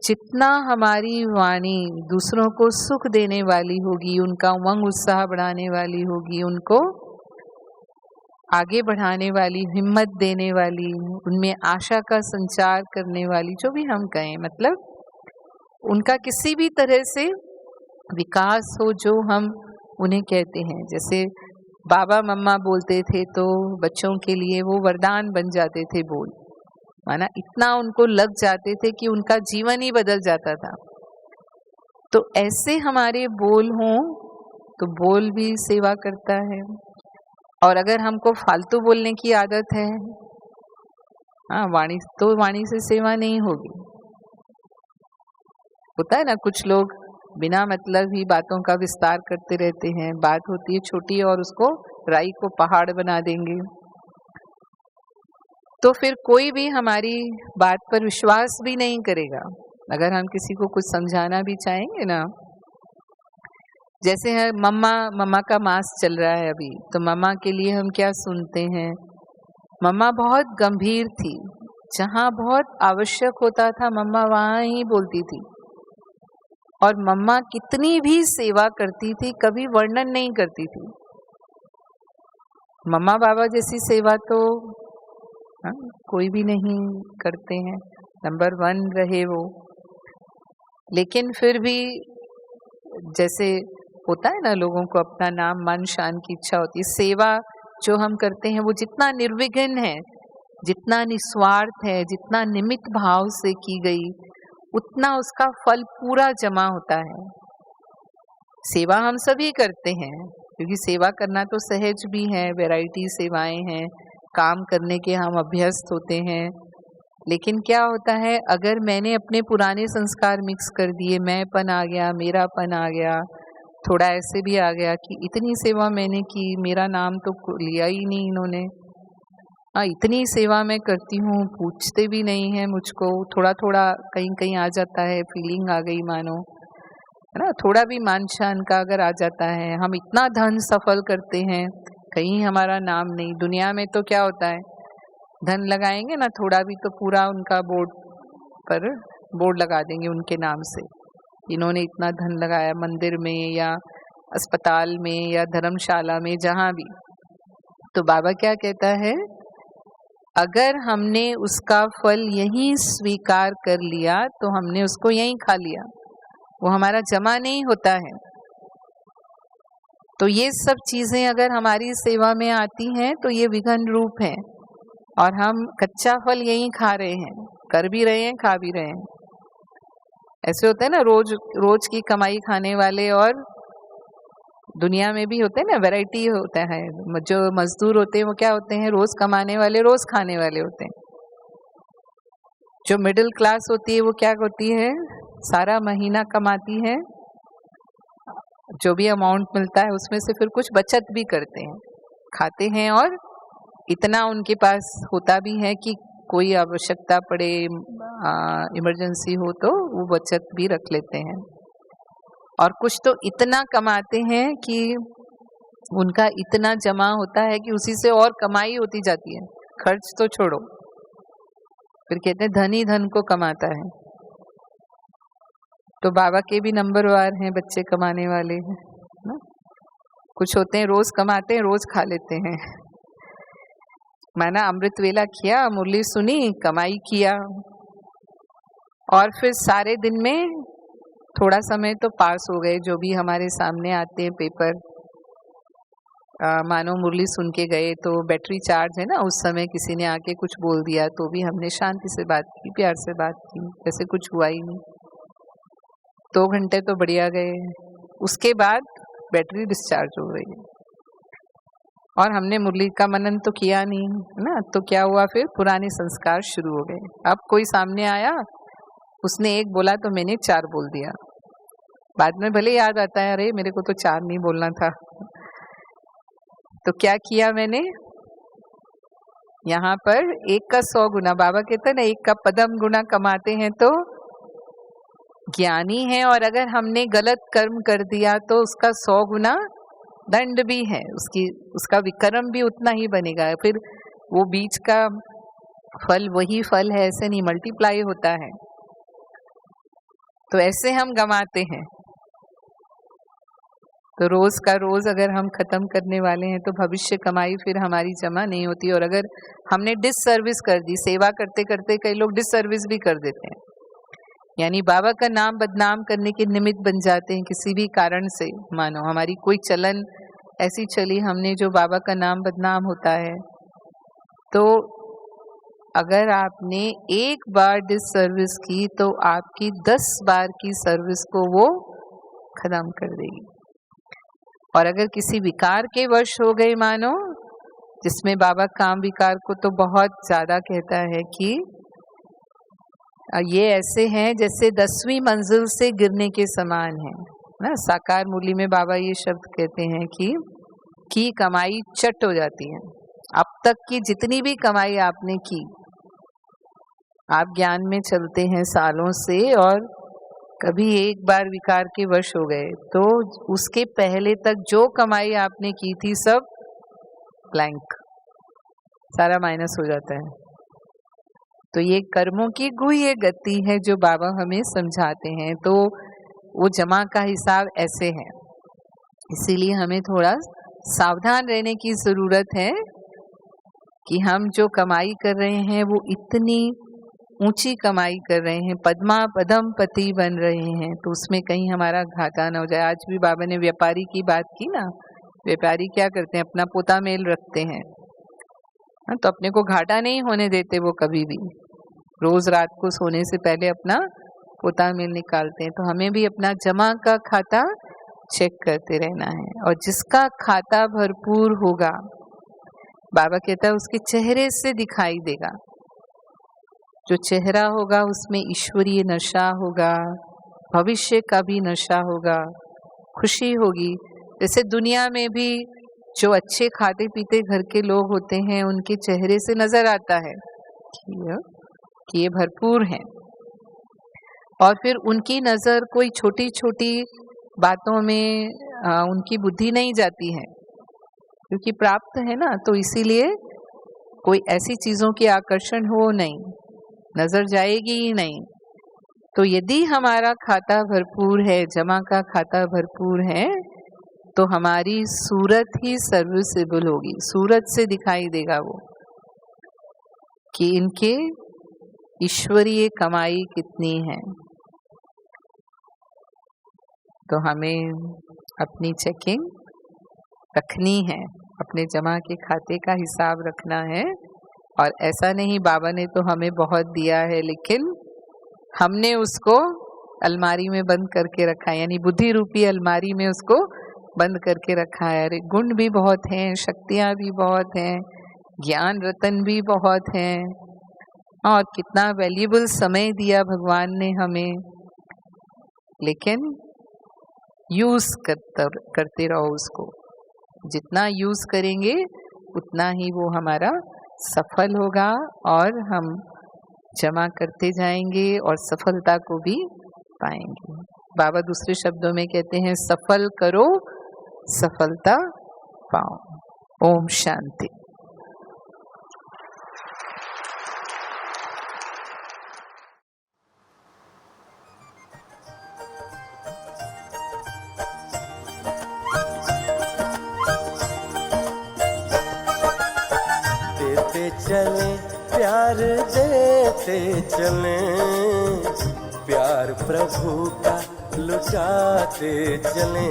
जितना हमारी वाणी दूसरों को सुख देने वाली होगी, उनका उमंग उत्साह बढ़ाने वाली होगी, उनको आगे बढ़ाने वाली, हिम्मत देने वाली, उनमें आशा का संचार करने वाली, जो भी हम कहें, मतलब उनका किसी भी तरह से विकास हो, जो हम उन्हें कहते हैं। जैसे बाबा मम्मा बोलते थे तो बच्चों के लिए वो वरदान बन जाते थे बोल, माना इतना उनको लग जाते थे कि उनका जीवन ही बदल जाता था। तो ऐसे हमारे बोल हों तो बोल भी सेवा करता है। और अगर हमको फालतू बोलने की आदत है, वाणी से सेवा नहीं होगी। होता है ना, कुछ लोग बिना मतलब ही बातों का विस्तार करते रहते हैं। बात होती है छोटी और उसको राई को पहाड़ बना देंगे। तो फिर कोई भी हमारी बात पर विश्वास भी नहीं करेगा। अगर हम किसी को कुछ समझाना भी चाहेंगे ना, जैसे है मम्मा का मास चल रहा है अभी, तो मम्मा के लिए हम क्या सुनते हैं, मम्मा बहुत गंभीर थी, जहाँ बहुत आवश्यक होता था मम्मा वहां ही बोलती थी, और मम्मा कितनी भी सेवा करती थी कभी वर्णन नहीं करती थी। मम्मा बाबा जैसी सेवा तो कोई भी नहीं करते हैं, नंबर 1 रहे वो। लेकिन फिर भी जैसे होता है ना, लोगों को अपना नाम मान शान की इच्छा होती है, सेवा जो हम करते हैं वो जितना निर्विघ्न है, जितना निस्वार्थ है, जितना निमित्त भाव से की गई, उतना उसका फल पूरा जमा होता है। सेवा हम सभी करते हैं, क्योंकि सेवा करना तो सहज भी है, वैरायटी सेवाएं हैं, काम करने के हम अभ्यस्त होते हैं। लेकिन क्या होता है, अगर मैंने अपने पुराने संस्कार मिक्स कर दिए, मैंपन आ गया, मेरापन आ गया, थोड़ा ऐसे भी आ गया कि इतनी सेवा मैंने की, मेरा नाम तो लिया ही नहीं इन्होंने, इतनी सेवा मैं करती हूँ, पूछते भी नहीं है मुझको, थोड़ा थोड़ा कहीं कहीं आ जाता है, फीलिंग आ गई मानो, है ना, थोड़ा भी मान शान का अगर आ जाता है, हम इतना धन सफल करते हैं, कहीं हमारा नाम नहीं। दुनिया में तो क्या होता है, धन लगाएंगे ना थोड़ा भी तो पूरा उनका बोर्ड पर बोर्ड लगा देंगे उनके नाम से, इन्होंने इतना धन लगाया मंदिर में या अस्पताल में या धर्मशाला में, जहाँ भी। तो बाबा क्या कहता है, अगर हमने उसका फल यहीं स्वीकार कर लिया तो हमने उसको यहीं खा लिया, वो हमारा जमा नहीं होता है। तो ये सब चीजें अगर हमारी सेवा में आती हैं तो ये विघन रूप है, और हम कच्चा फल यहीं खा रहे हैं, कर भी रहे हैं, खा भी रहे हैं। ऐसे होते हैं ना, रोज की कमाई खाने वाले, और दुनिया में भी होते हैं ना, वैरायटी होता है। जो मजदूर होते हैं वो क्या होते हैं, रोज कमाने वाले, रोज खाने वाले होते हैं। जो मिडिल क्लास होती है वो क्या होती है, सारा महीना कमाती है, जो भी अमाउंट मिलता है उसमें से फिर कुछ बचत भी करते हैं, खाते हैं, और इतना उनके पास होता भी है कि कोई आवश्यकता पड़े, इमरजेंसी हो तो वो बचत भी रख लेते हैं। और कुछ तो इतना कमाते हैं कि उनका इतना जमा होता है कि उसी से और कमाई होती जाती है, खर्च तो छोड़ो। फिर कहते हैं धन ही धन को कमाता है। तो बाबा के भी नंबरवार हैं बच्चे कमाने वाले हैं ना। कुछ होते हैं रोज कमाते हैं, रोज खा लेते हैं। मैंने अमृत वेला किया, मुरली सुनी, कमाई किया, और फिर सारे दिन में थोड़ा समय तो पास हो गए। जो भी हमारे सामने आते हैं पेपर, मानो मुरली सुन के गए तो बैटरी चार्ज है ना, उस समय किसी ने आके कुछ बोल दिया तो भी हमने शांति से बात की, प्यार से बात की, जैसे कुछ हुआ ही नहीं। 2 घंटे तो बढ़िया गए, उसके बाद बैटरी डिस्चार्ज हो गई और हमने मुरली का मनन तो किया नहीं ना। तो क्या हुआ, फिर पुराने संस्कार शुरू हो गए। अब कोई सामने आया, उसने 1 बोला तो मैंने 4 बोल दिया। बाद में भले याद आता है, अरे मेरे को तो 4 नहीं बोलना था। तो क्या किया मैंने, यहाँ पर 1 का 100 गुना, बाबा कहते हैं ना 1 का पदम गुना कमाते हैं तो ज्ञानी है, और अगर हमने गलत कर्म कर दिया तो उसका 100 गुना दंड भी है, उसका विक्रम भी उतना ही बनेगा। फिर वो बीच का फल वही फल है, ऐसे नहीं मल्टीप्लाई होता है। तो ऐसे हम गमाते हैं। तो रोज का रोज अगर हम खत्म करने वाले हैं तो भविष्य कमाई फिर हमारी जमा नहीं होती। और अगर हमने डिससर्विस कर दी, सेवा करते करते कई लोग डिससर्विस भी कर देते हैं, यानी बाबा का नाम बदनाम करने के निमित्त बन जाते हैं किसी भी कारण से। मानो हमारी कोई चलन ऐसी चली, हमने जो बाबा का नाम बदनाम होता है, तो अगर आपने 1 बार डिससर्विस की तो आपकी 10 बार की सर्विस को वो खत्म कर देगी। और अगर किसी विकार के वश हो गए, मानो जिसमें बाबा काम विकार को तो बहुत ज्यादा कहता है कि ये ऐसे हैं जैसे 10वीं मंजिल से गिरने के समान है ना। साकार मूली में बाबा ये शब्द कहते हैं कि कमाई चट हो जाती है, अब तक की जितनी भी कमाई आपने की, आप ज्ञान में चलते हैं सालों से और कभी एक बार विकार के वश हो गए तो उसके पहले तक जो कमाई आपने की थी सब ब्लैंक, सारा माइनस हो जाता है। तो ये कर्मों की गुह्य गति है जो बाबा हमें समझाते हैं। तो वो जमा का हिसाब ऐसे है, इसीलिए हमें थोड़ा सावधान रहने की जरूरत है कि हम जो कमाई कर रहे हैं वो इतनी ऊंची कमाई कर रहे हैं, पद्मा पदम पति बन रहे हैं, तो उसमें कहीं हमारा घाटा ना हो जाए। आज भी बाबा ने व्यापारी की बात की ना, व्यापारी क्या करते हैं, अपना पोता मेल रखते हैं, तो अपने को घाटा नहीं होने देते वो कभी भी। रोज रात को सोने से पहले अपना पोता मेल निकालते हैं। तो हमें भी अपना जमा का खाता चेक करते रहना है, और जिसका खाता भरपूर होगा, बाबा कहता है उसके चेहरे से दिखाई देगा। जो चेहरा होगा उसमें ईश्वरीय नशा होगा, भविष्य का भी नशा होगा, खुशी होगी। जैसे दुनिया में भी जो अच्छे खाते पीते घर के लोग होते हैं उनके चेहरे से नजर आता है कि ये भरपूर हैं, और फिर उनकी नजर कोई छोटी छोटी बातों में उनकी बुद्धि नहीं जाती है, क्योंकि प्राप्त है ना, तो इसीलिए कोई ऐसी चीजों की आकर्षण हो नहीं, नजर जाएगी ही नहीं। तो यदि हमारा खाता भरपूर है, जमा का खाता भरपूर है, तो हमारी सूरत ही सर्विसेबल होगी, सूरत से दिखाई देगा वो कि इनके ईश्वरीय कमाई कितनी है। तो हमें अपनी चेकिंग रखनी है, अपने जमा के खाते का हिसाब रखना है। और ऐसा नहीं बाबा ने तो हमें बहुत दिया है लेकिन हमने उसको अलमारी में बंद करके रखा है, यानी बुद्धि रूपी अलमारी में उसको बंद करके रखा है। अरे गुण भी बहुत हैं, शक्तियां भी बहुत हैं, ज्ञान रतन भी बहुत हैं, और कितना वैल्यूएबल समय दिया भगवान ने हमें, लेकिन यूज करते रहो उसको। जितना यूज करेंगे उतना ही वो हमारा सफल होगा, और हम जमा करते जाएंगे और सफलता को भी पाएंगे। बाबा दूसरे शब्दों में कहते हैं, सफल करो सफलता पाओ। ओम शांति। चले प्यार देते चले, प्यार प्रभु का लुटाते चले,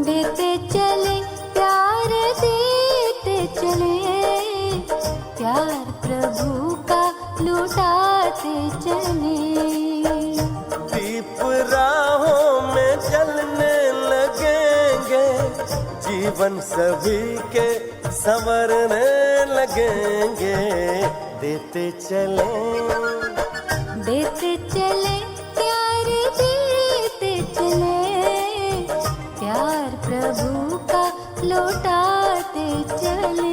देते चले प्यार देते चले, प्यार प्रभु का लुटाते चले। दीप राहों में जलने लगेंगे, जीवन सभी के संवरने लगेंगे, देते चले प्यार देते चले, प्यार प्रभु का लौटाते चले।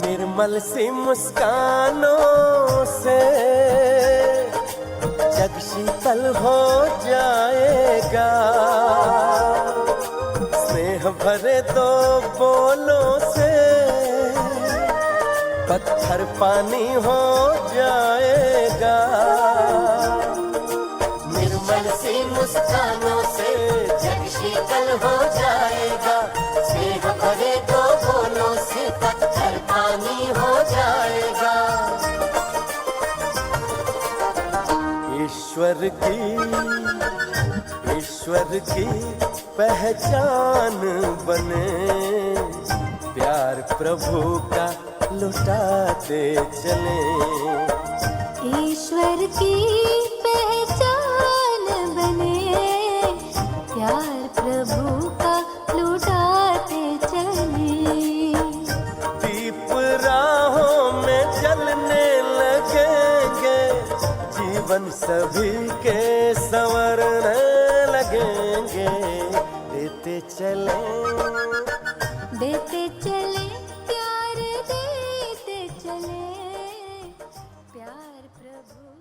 निर्मल सी मुस्कानों से जग शीतल हो जाएगा, स्नेह भरे दो बोलों से पत्थर पानी हो जाएगा। निर्मल सी मुस्कानों से जग शीतल हो जाएगा, स्नेह भरे दो बोलों से पत्थर पानी हो जाएगा। ईश्वर की पहचान बने, प्यार प्रभु का लुटाते चले। जीवन सभी के संवरने लगेंगे। देते चले प्यार देते चले, प्यार प्रभु